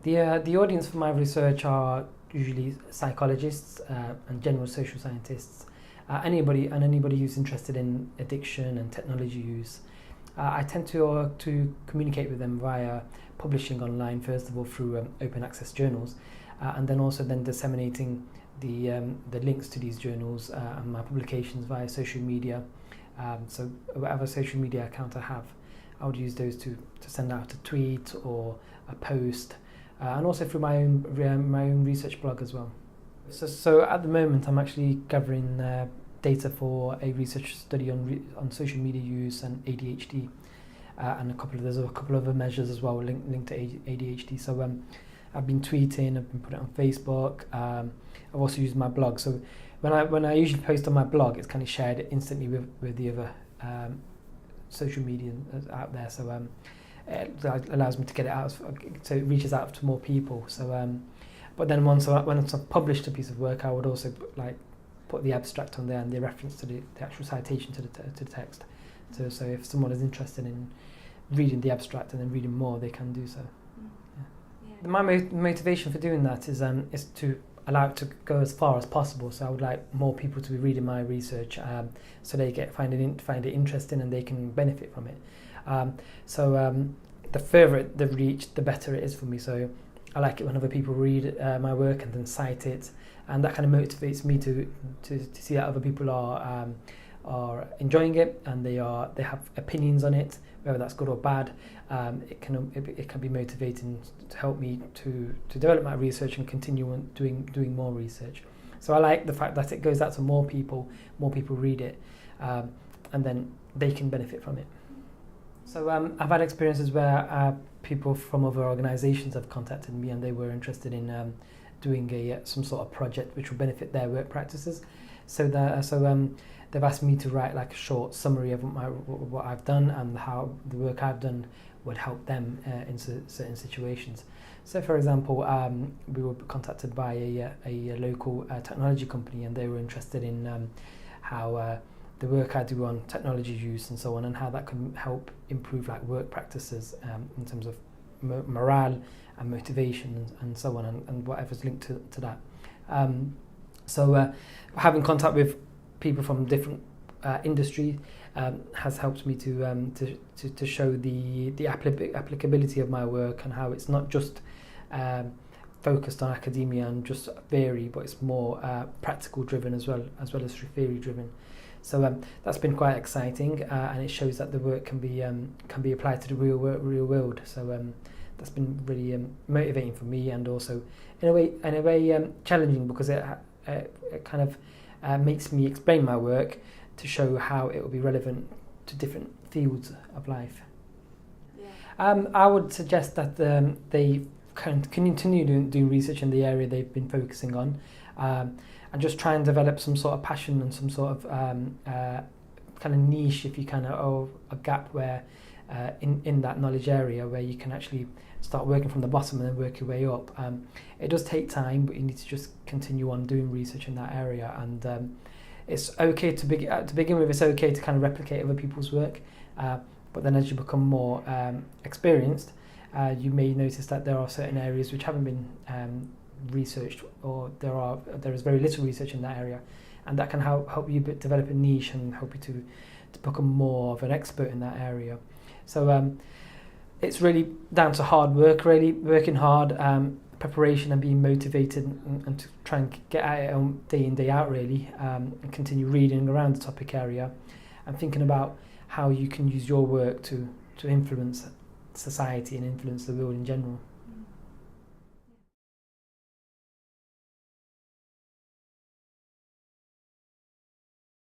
The audience for my research are usually psychologists and general social scientists, anybody who's interested in addiction and technology use. I tend to communicate with them via publishing online, first of all through open access journals, and then also disseminating the links to these journals and my publications via social media. So whatever social media account I have, I would use those to send out a tweet or a post, and also through my own research blog as well. So at the moment, I'm actually gathering data for a research study on social media use and ADHD, and there's a couple of other measures as well linked to ADHD. So I've been tweeting, I've been putting it on Facebook. I've also used my blog. So when I usually post on my blog, it's kind of shared instantly with the other social media out there. So it allows me to get it out, so it reaches out to more people. So but then when I've published a piece of work, I would also put the abstract on there and the reference to the actual citation to the text. So if someone is interested in reading the abstract and then reading more, they can do so. Yeah. My motivation for doing that is to allow it to go as far as possible. So I would like more people to be reading my research, so they find it interesting and they can benefit from it. The further the reach, the better it is for me. So I like it when other people read my work and then cite it, and that kind of motivates me to see that other people are enjoying it and they have opinions on it, whether that's good or bad. It can be motivating to help me to develop my research and continue on doing more research. So I like the fact that it goes out to more people read it, and then they can benefit from it. So I've had experiences where people from other organisations have contacted me and they were interested in doing some sort of project which will benefit their work practices. So they've asked me to write a short summary of what I've done and how the work I've done would help them in certain situations. So, for example, we were contacted by a local technology company, and they were interested in how the work I do on technology use and so on, and how that can help improve work practices in terms of morale and motivation and so on, and whatever's linked to that. So having contact with people from different industry has helped me to show the applicability of my work and how it's not just focused on academia and just theory, but it's more practical driven as well as theory driven. So that's been quite exciting, and it shows that the work can be applied to the real world. So that's been really motivating for me, and also in a way challenging, because it kind of makes me explain my work to show how it will be relevant to different fields of life. Yeah. I would suggest that they can continue doing research in the area they've been focusing on, and just try and develop some sort of passion and some sort of kind of niche, if you can, or a gap where in that knowledge area where you can actually start working from the bottom and then work your way up. It does take time, but you need to just continue on doing research in that area, and it's okay to begin with. It's okay to kind of replicate other people's work, but then as you become more experienced, you may notice that there are certain areas which haven't been researched, or there is very little research in that area, and that can help you develop a niche and help you to become more of an expert in that area. So it's really down to hard work, really working hard, preparation, and being motivated, and to try and get at it day in, day out, really, and continue reading around the topic area and thinking about how you can use your work to influence society and influence the world in general.